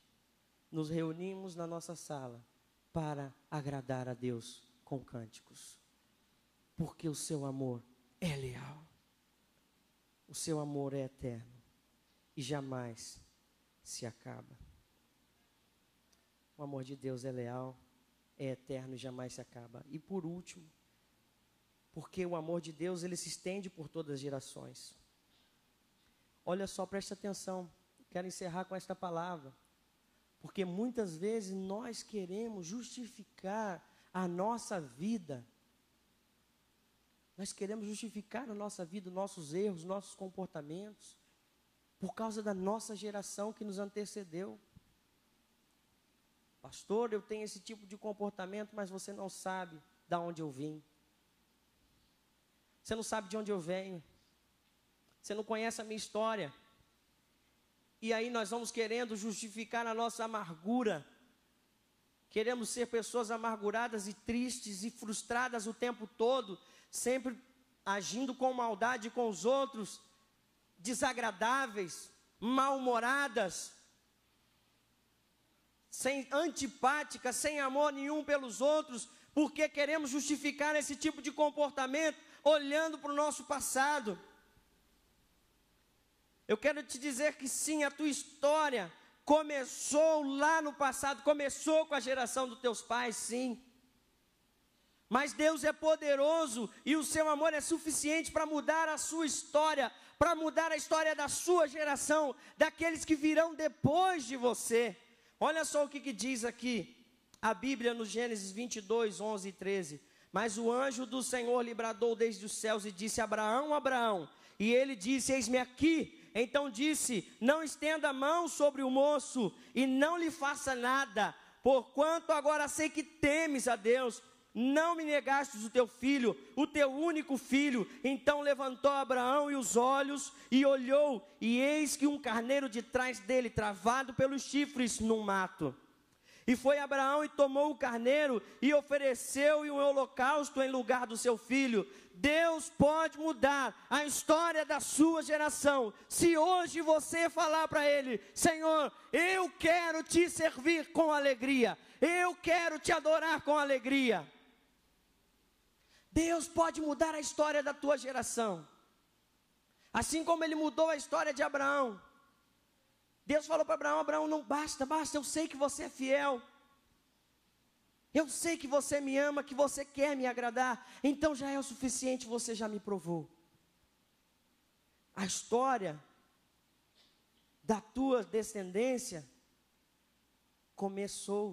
nos reunimos na nossa sala para agradar a Deus com cânticos, porque o seu amor é leal, o seu amor é eterno e jamais se acaba. O amor de Deus é leal, é eterno e jamais se acaba. E por último, porque o amor de Deus, ele se estende por todas as gerações. Olha só, preste atenção, quero encerrar com esta palavra, porque muitas vezes nós queremos justificar a nossa vida, nós queremos justificar a nossa vida, nossos erros, nossos comportamentos, por causa da nossa geração que nos antecedeu. Pastor, eu tenho esse tipo de comportamento, mas você não sabe de onde eu vim. Você não sabe de onde eu venho. Você não conhece a minha história. E aí nós vamos querendo justificar a nossa amargura. Queremos ser pessoas amarguradas e tristes e frustradas o tempo todo, sempre agindo com maldade com os outros, desagradáveis, mal-humoradas, antipáticas, sem amor nenhum pelos outros, porque queremos justificar esse tipo de comportamento olhando para o nosso passado. Eu quero te dizer que sim, a tua história começou lá no passado, começou com a geração dos teus pais, sim. Mas Deus é poderoso e o seu amor é suficiente para mudar a sua história, para mudar a história da sua geração, daqueles que virão depois de você. Olha só o que diz aqui a Bíblia no Gênesis 22, 11 e 13. Mas o anjo do Senhor lhe bradou desde os céus e disse: Abraão, Abraão. E ele disse: eis-me aqui. Então disse: não estenda a mão sobre o moço e não lhe faça nada, porquanto agora sei que temes a Deus. Não me negastes o teu filho, o teu único filho. Então levantou Abraão e os olhos e olhou, e eis que um carneiro de trás dele, travado pelos chifres no mato. E foi Abraão e tomou o carneiro e ofereceu-lhe um holocausto em lugar do seu filho. Deus pode mudar a história da sua geração, se hoje você falar para ele: Senhor, eu quero te servir com alegria, eu quero te adorar com alegria. Deus pode mudar a história da tua geração, assim como ele mudou a história de Abraão. Deus falou para Abraão: Abraão, não basta, eu sei que você é fiel, eu sei que você me ama, que você quer me agradar, então já é o suficiente, você já me provou. A história da tua descendência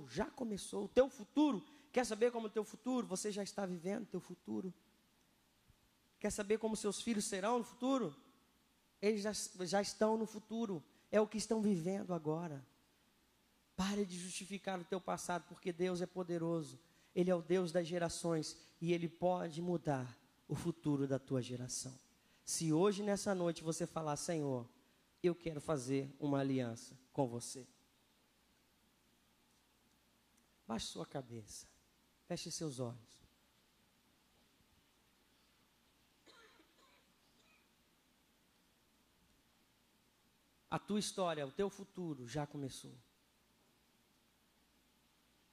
já começou. O teu futuro, quer saber como o teu futuro? Você já está vivendo o teu futuro. Quer saber como seus filhos serão no futuro? Eles já estão no futuro. É o que estão vivendo agora. Pare de justificar o teu passado, porque Deus é poderoso. Ele é o Deus das gerações e Ele pode mudar o futuro da tua geração. Se hoje, nessa noite, você falar: Senhor, eu quero fazer uma aliança com você. Baixe sua cabeça. Feche seus olhos. A tua história, o teu futuro já começou.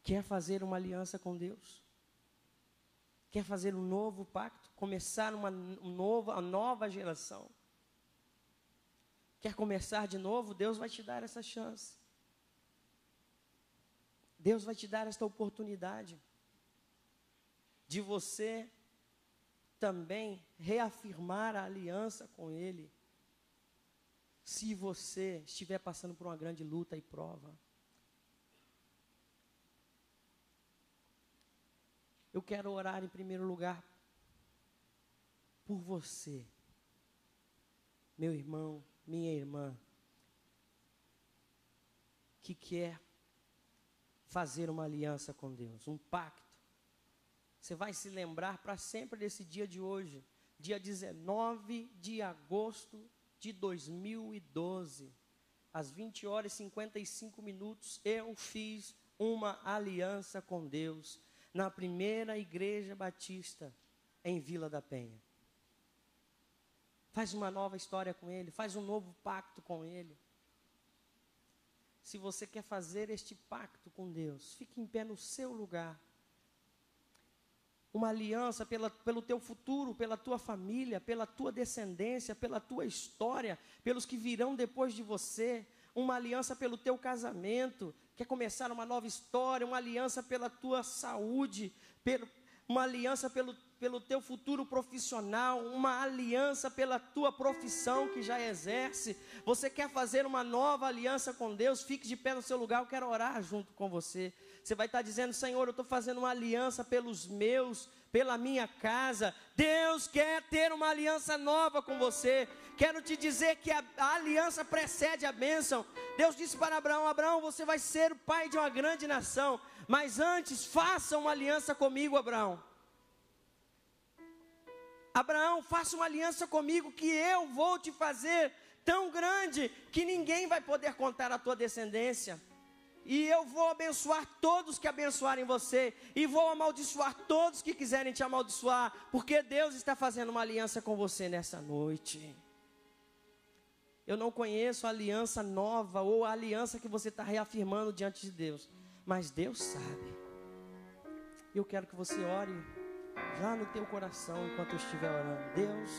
Quer fazer uma aliança com Deus? Quer fazer um novo pacto? Começar uma nova geração? Quer começar de novo? Deus vai te dar essa chance. Deus vai te dar esta oportunidade de você também reafirmar a aliança com Ele, se você estiver passando por uma grande luta e prova. Eu quero orar em primeiro lugar por você, meu irmão, minha irmã, que quer fazer uma aliança com Deus, um pacto. Você vai se lembrar para sempre desse dia de hoje, dia 19 de agosto de 2012, às 20 horas e 55 minutos, eu fiz uma aliança com Deus, na primeira igreja batista, em Vila da Penha. Faz uma nova história com Ele, faz um novo pacto com Ele. Se você quer fazer este pacto com Deus, fique em pé no seu lugar. Uma aliança pelo teu futuro, pela tua família, pela tua descendência, pela tua história, pelos que virão depois de você. Uma aliança pelo teu casamento, quer começar uma nova história, uma aliança pela tua saúde, uma aliança pelo teu futuro profissional, uma aliança pela tua profissão que já exerce. Você quer fazer uma nova aliança com Deus? Fique de pé no seu lugar, eu quero orar junto com você. Você vai estar dizendo: Senhor, eu estou fazendo uma aliança pelos meus, pela minha casa. Deus quer ter uma aliança nova com você. Quero te dizer que a aliança precede a bênção. Deus disse para Abraão: Abraão, você vai ser o pai de uma grande nação, mas antes faça uma aliança comigo, Abraão. Abraão, faça uma aliança comigo, que eu vou te fazer tão grande que ninguém vai poder contar a tua descendência. E eu vou abençoar todos que abençoarem você, e vou amaldiçoar todos que quiserem te amaldiçoar, porque Deus está fazendo uma aliança com você nessa noite. Eu não conheço a aliança nova, ou a aliança que você está reafirmando diante de Deus, mas Deus sabe. Eu quero que você ore já no teu coração, enquanto eu estiver orando. Deus,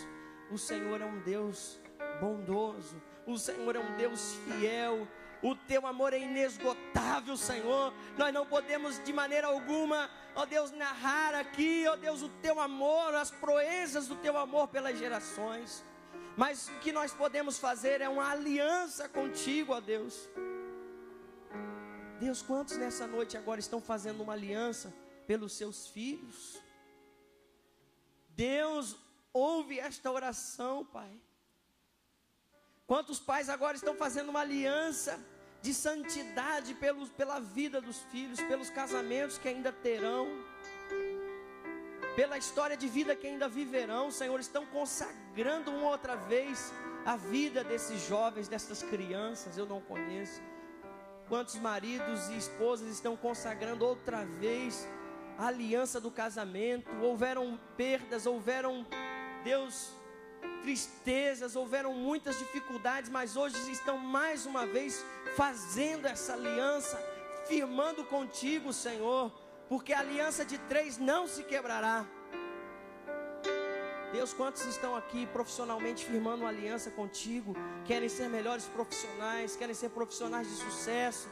o Senhor é um Deus bondoso, o Senhor é um Deus fiel, o teu amor é inesgotável, Senhor. Nós não podemos de maneira alguma, ó Deus, narrar aqui, ó Deus, o teu amor, as proezas do teu amor pelas gerações, mas o que nós podemos fazer é uma aliança contigo, ó Deus. Deus, quantos nessa noite agora estão fazendo uma aliança pelos seus filhos? Deus, ouve esta oração, Pai. Quantos pais agora estão fazendo uma aliança de santidade pela vida dos filhos, pelos casamentos que ainda terão, pela história de vida que ainda viverão, Senhor, estão consagrando uma outra vez a vida desses jovens, dessas crianças, eu não conheço. Quantos maridos e esposas estão consagrando outra vez a aliança do casamento? Houveram perdas, houveram, Deus, tristezas, houveram muitas dificuldades, mas hoje estão mais uma vez fazendo essa aliança, firmando contigo, Senhor, porque a aliança de 3 não se quebrará. Deus, quantos estão aqui profissionalmente firmando uma aliança contigo, querem ser melhores profissionais, querem ser profissionais de sucesso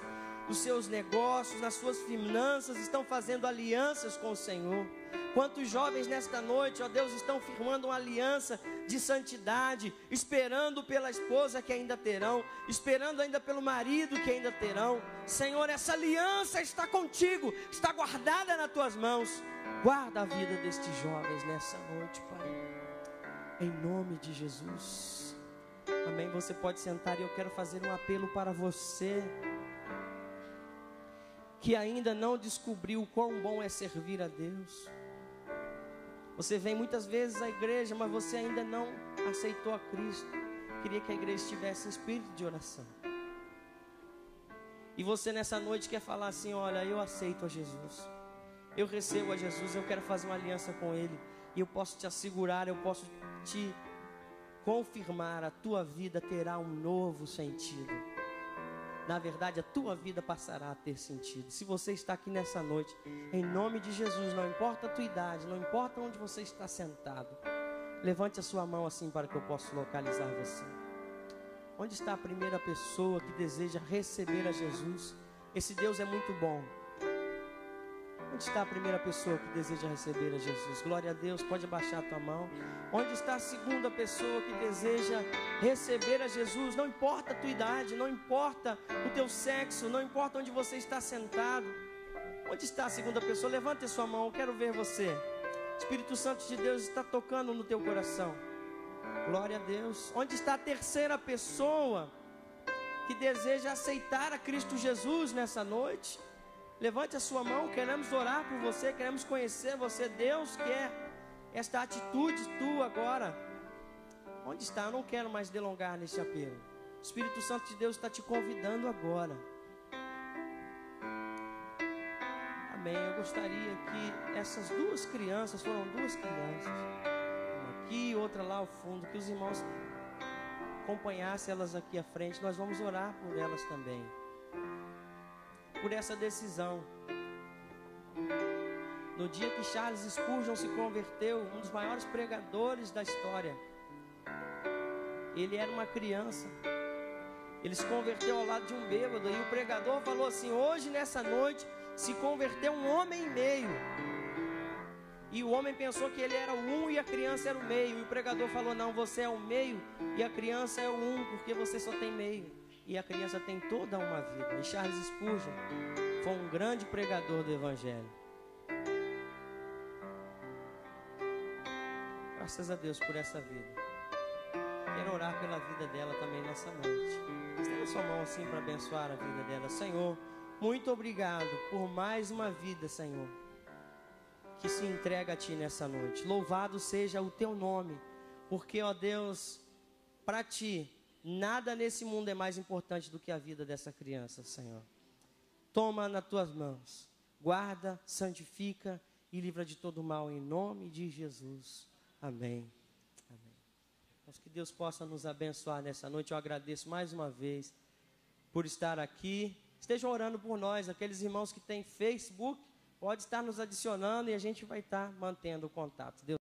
nos seus negócios, nas suas finanças, estão fazendo alianças com o Senhor. Quantos jovens nesta noite, ó Deus, estão firmando uma aliança de santidade, esperando pela esposa que ainda terão, esperando ainda pelo marido que ainda terão. Senhor, essa aliança está contigo, está guardada nas tuas mãos. Guarda a vida destes jovens nessa noite, Pai, em nome de Jesus. Amém. Você pode sentar, e eu quero fazer um apelo para você que ainda não descobriu o quão bom é servir a Deus. Você vem muitas vezes à igreja, mas você ainda não aceitou a Cristo. Queria que a igreja estivesse em espírito de oração. E você nessa noite quer falar assim: olha, eu aceito a Jesus, eu recebo a Jesus, eu quero fazer uma aliança com Ele. E eu posso te assegurar, eu posso te confirmar, a tua vida terá um novo sentido. Na verdade, a tua vida passará a ter sentido. Se você está aqui nessa noite, em nome de Jesus, não importa a tua idade, não importa onde você está sentado, levante a sua mão assim para que eu possa localizar você. Onde está a primeira pessoa que deseja receber a Jesus? Esse Deus é muito bom. Onde está a primeira pessoa que deseja receber a Jesus? Glória a Deus, pode abaixar a tua mão. Onde está a segunda pessoa que deseja receber a Jesus? Não importa a tua idade, não importa o teu sexo, não importa onde você está sentado. Onde está a segunda pessoa? Levante a sua mão, eu quero ver você. Espírito Santo de Deus está tocando no teu coração. Glória a Deus. Onde está a terceira pessoa que deseja aceitar a Cristo Jesus nessa noite? Levante a sua mão, queremos orar por você, queremos conhecer você. Deus quer esta atitude tua agora. Onde está? Eu não quero mais delongar nesse apelo. O Espírito Santo de Deus está te convidando agora. Amém. Eu gostaria que essas duas crianças, foram duas crianças, uma aqui e outra lá ao fundo, que os irmãos acompanhassem elas aqui à frente. Nós vamos orar por elas também, por essa decisão. No dia que Charles Spurgeon se converteu, um dos maiores pregadores da história, ele era uma criança. Ele se converteu ao lado de um bêbado, e o pregador falou assim: hoje nessa noite se converteu um homem e meio. E o homem pensou que ele era o um e a criança era o meio. E o pregador falou: não, você é o meio e a criança é o um, porque você só tem meio e a criança tem toda uma vida. E Charles Spurgeon foi um grande pregador do Evangelho. Graças a Deus por essa vida. Quero orar pela vida dela também nessa noite. Estenda sua mão assim para abençoar a vida dela. Senhor, muito obrigado por mais uma vida, Senhor, que se entrega a Ti nessa noite. Louvado seja o Teu nome, porque, ó Deus, para Ti, nada nesse mundo é mais importante do que a vida dessa criança, Senhor. Toma nas Tuas mãos, guarda, santifica e livra de todo mal, em nome de Jesus. Amém. Amém. Mas que Deus possa nos abençoar nessa noite. Eu agradeço mais uma vez por estar aqui. Estejam orando por nós, aqueles irmãos que têm Facebook, pode estar nos adicionando e a gente vai estar mantendo o contato. Deus